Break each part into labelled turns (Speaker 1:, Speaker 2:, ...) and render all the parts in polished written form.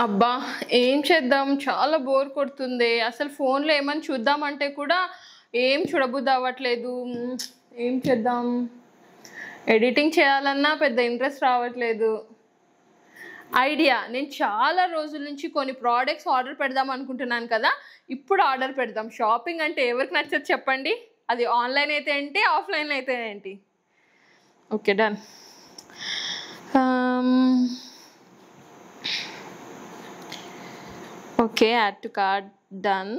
Speaker 1: అబ్బా! ఏం చేద్దాం? చాలా బోర్ కొడుతుంది. అసలు ఫోన్‌లో ఏమన్నా చూద్దామంటే కూడా ఏం చూడబుద్ధి అవ్వట్లేదు. ఏం చేద్దాం? ఎడిటింగ్ చేయాలన్నా పెద్ద ఇంట్రెస్ట్ రావట్లేదు. ఐడియా! నేను చాలా రోజుల నుంచి కొన్ని ప్రొడక్ట్స్ ఆర్డర్ పెడదాం అనుకుంటున్నాను కదా! ఇప్పుడు ఆర్డర్ పెడదాం. షాపింగ్ అంటే ఎవరికి నచ్చదు చెప్పండి? అది ఆన్‌లైన్ అయితే ఏంటి? ఆఫ్‌లైన్‌లో అయితే ఏంటి? Okay. Done. Okay. Add to cart. Done.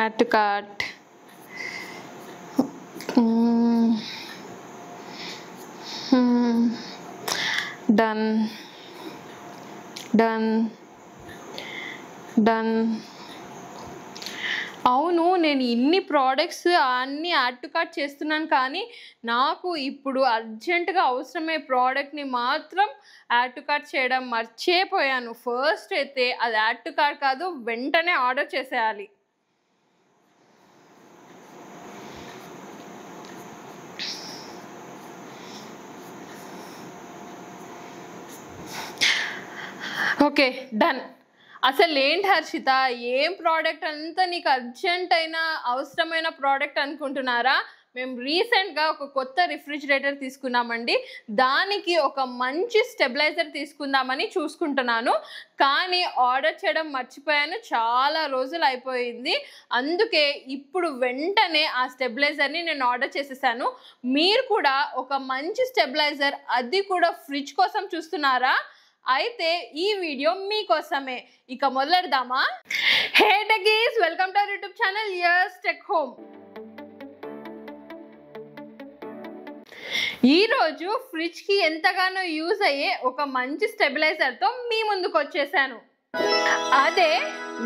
Speaker 1: Add to cart. Done. అవును, నేను ఇన్ని ప్రోడక్ట్స్ అన్నీ యాడ్ టు కార్ట్ చేస్తున్నాను, కానీ నాకు ఇప్పుడు అర్జెంటుగా అవసరమే ప్రోడక్ట్ని మాత్రం యాడ్ టు కార్ట్ చేయడం మర్చిపోయాను. ఫస్ట్ అయితే అది యాడ్ టు కార్ట్ కాదు, వెంటనే ఆర్డర్ చేసేయాలి. ఓకే. డన్. అసలు ఏంటి హర్షిత, ఏం ప్రోడక్ట్ అంతా నీకు అర్జెంట్ అయిన అవసరమైన ప్రోడక్ట్ అనుకుంటున్నారా? మేము రీసెంట్గా ఒక కొత్త రిఫ్రిజిరేటర్ తీసుకున్నామండి. దానికి ఒక మంచి స్టెబిలైజర్ తీసుకుందామని చూసుకుంటున్నాను, కానీ ఆర్డర్ చేయడం మర్చిపోయాను. చాలా రోజులు అయిపోయింది. అందుకే ఇప్పుడు వెంటనే ఆ స్టెబిలైజర్ని నేను ఆర్డర్ చేసేసాను. మీరు కూడా ఒక మంచి స్టెబిలైజర్, అది కూడా ఫ్రిడ్జ్ కోసం చూస్తున్నారా? అయితే ఈ వీడియో మీకోసమే. ఇక మొదలెడదామా? Hey techies, welcome to our YouTube channel Yes Tech Home. ఈరోజు ఫ్రిడ్జ్కి ఎంతగానో యూజ్ అయ్యే ఒక మంచి స్టెబిలైజర్తో మీ ముందుకు వచ్చేసాను. అదే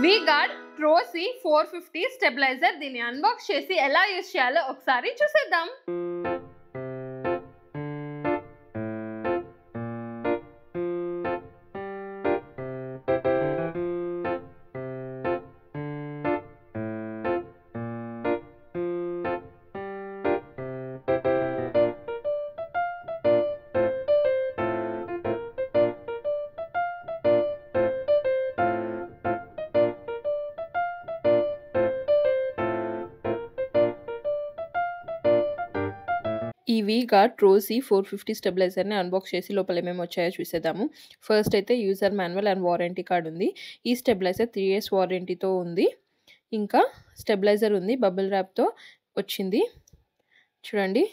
Speaker 1: వీగార్డ్ ట్రోసీ 450 స్టెబిలైజర్. దీన్ని అన్బాక్స్ చేసి ఎలా యూజ్ చేయాలో ఒకసారి చూసేద్దాం. ఈ వీగార్డ్ ట్రోసీ 450 స్టెబిలైజర్ని అన్బాక్స్ చేసి లోపల ఏమేమి వచ్చాయో చూసేద్దాము. ఫస్ట్ అయితే user manual and warranty card ఉంది. ఈ స్టెబిలైజర్ 3 years వారంటీతో ఉంది. ఇంకా స్టెబిలైజర్ ఉంది, బబుల్ ర్యాప్తో వచ్చింది. చూడండి,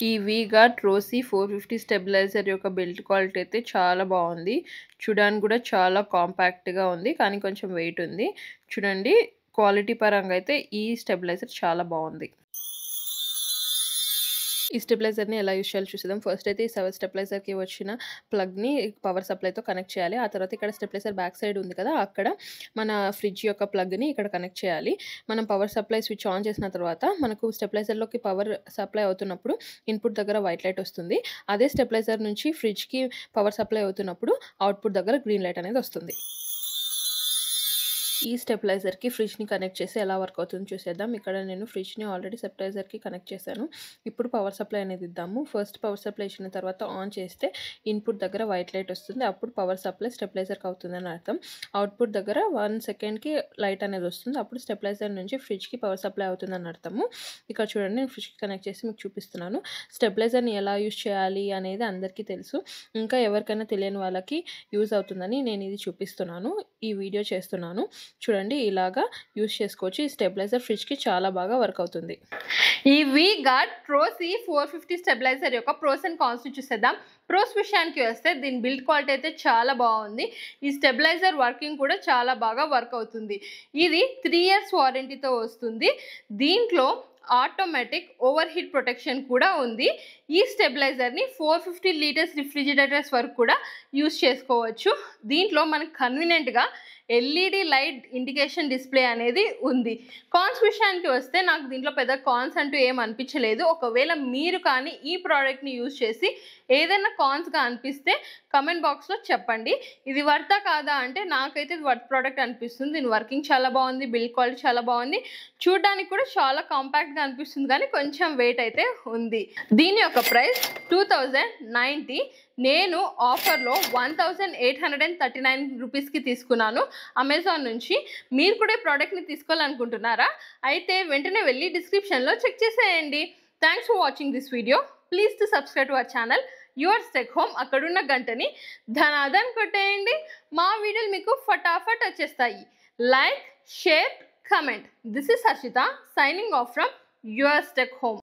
Speaker 1: ఈ వీగార్డ్ ట్రోసీ 450 స్టెబిలైజర్ యొక్క బిల్డ్ క్వాలిటీ అయితే చాలా బాగుంది. చూడడానికి కూడా చాలా కాంపాక్ట్గా ఉంది, కానీ కొంచెం వెయిట్ ఉంది. చూడండి, క్వాలిటీ పరంగా అయితే ఈ స్టెబిలైజర్ చాలా బాగుంది. ఈ స్టెబిలైజర్ని ఎలా యూజ్ చేయాలో చూసేద్దాం. ఫస్ట్ అయితే ఈ స్టెబిలైజర్కి వచ్చిన ప్లగ్ని పవర్ సప్లైతో కనెక్ట్ చేయాలి. ఆ తర్వాత ఇక్కడ స్టెబిలైజర్ బ్యాక్ సైడ్ ఉంది కదా, అక్కడ మన ఫ్రిడ్జ్ యొక్క ప్లగ్ని ఇక్కడ కనెక్ట్ చేయాలి. మనం పవర్ సప్లై స్విచ్ ఆన్ చేసిన తర్వాత మనకు స్టెబిలైజర్లోకి పవర్ సప్లై అవుతున్నప్పుడు ఇన్పుట్ దగ్గర వైట్ లైట్ వస్తుంది. అదే స్టెబిలైజర్ నుంచి ఫ్రిడ్జ్కి పవర్ సప్లై అవుతున్నప్పుడు అవుట్పుట్ దగ్గర గ్రీన్ లైట్ అనేది వస్తుంది. ఈ స్టెబిలైజర్కి ఫ్రిడ్జ్ని కనెక్ట్ చేసి ఎలా వర్క్ అవుతుందో చూసేద్దాం. ఇక్కడ నేను ఫ్రిడ్జ్ని ఆల్రెడీ స్టెబిలైజర్కి కనెక్ట్ చేశాను. ఇప్పుడు పవర్ సప్లై అనేది ఇద్దాము. ఫస్ట్ పవర్ సప్లై ఇచ్చిన తర్వాత ఆన్ చేస్తే ఇన్పుట్ దగ్గర వైట్ లైట్ వస్తుంది. అప్పుడు పవర్ సప్లై స్టెబిలైజర్కి అవుతుందని అర్థం. అవుట్పుట్ దగ్గర 1 సెకండ్కి లైట్ అనేది వస్తుంది. అప్పుడు స్టెబిలైజర్ నుంచి ఫ్రిడ్జ్కి పవర్ సప్లై అవుతుందని అర్థము. ఇక్కడ చూడండి, నేను ఫ్రిడ్జ్కి కనెక్ట్ చేసి మీకు చూపిస్తున్నాను. స్టెబిలైజర్ని ఎలా యూజ్ చేయాలి అనేది అందరికీ తెలుసు. ఇంకా ఎవరికైనా తెలియని వాళ్ళకి యూజ్ అవుతుందని నేను ఇది చూపిస్తున్నాను, ఈ వీడియో చేస్తున్నాను. చూడండి, ఇలాగా యూజ్ చేసుకోవచ్చు. ఈ స్టెబిలైజర్ ఫ్రిడ్జ్కి చాలా బాగా వర్క్ అవుతుంది. ఈ వీగార్డ్ ట్రోసీ 450 స్టెబిలైజర్ యొక్క ప్రోస్ అండ్ కాన్స్ చూసేద్దాం. ప్రోస్ విషయానికి వస్తే దీని బిల్డ్ క్వాలిటీ అయితే చాలా బాగుంది. ఈ స్టెబిలైజర్ వర్కింగ్ కూడా చాలా బాగా వర్క్ అవుతుంది. ఇది 3 years వారంటీతో వస్తుంది. దీంట్లో ఆటోమేటిక్ ఓవర్ హీట్ ప్రొటెక్షన్ కూడా ఉంది. ఈ స్టెబిలైజర్ని 450 లీటర్స్ రిఫ్రిజిరేటర్స్ వరకు కూడా యూజ్ చేసుకోవచ్చు. దీంట్లో మనకు కన్వీనియంట్గా ఎల్ఈడి లైట్ ఇండికేషన్ డిస్ప్లే అనేది ఉంది. కాన్స్ విషయానికి వస్తే నాకు దీంట్లో పెద్ద కాన్స్ అంటూ ఏం అనిపించలేదు. ఒకవేళ మీరు కానీ ఈ ప్రోడక్ట్ని యూజ్ చేసి ఏదైనా కాన్స్గా అనిపిస్తే కమెంట్ బాక్స్లో చెప్పండి. ఇది వర్తా కాదా అంటే నాకైతే ఇది వర్త్ ప్రోడక్ట్ అనిపిస్తుంది. దీని వర్కింగ్ చాలా బాగుంది, బిల్డ్ క్వాలిటీ చాలా బాగుంది, చూడడానికి కూడా చాలా కాంపాక్ట్గా అనిపిస్తుంది, కానీ కొంచెం వెయిట్ అయితే ఉంది. దీని యొక్క ప్రైస్ 2090. నేను ఆఫర్లో 1839 రూపీస్కి తీసుకున్నాను అమెజాన్ నుంచి. మీరు కూడా ఈ ప్రోడక్ట్ని తీసుకోవాలనుకుంటున్నారా? అయితే వెంటనే వెళ్ళి డిస్క్రిప్షన్లో చెక్ చేసేయండి. Thanks for watching this video. Please to subscribe to our channel Yours Tech Home. అక్కడున్న గంటని ధనాధన్ కొట్టేయండి. మా వీడియోలు మీకు ఫటాఫట్ వచ్చేస్తాయి. Like, share, comment. This is Harshitha signing off from Yours Tech home.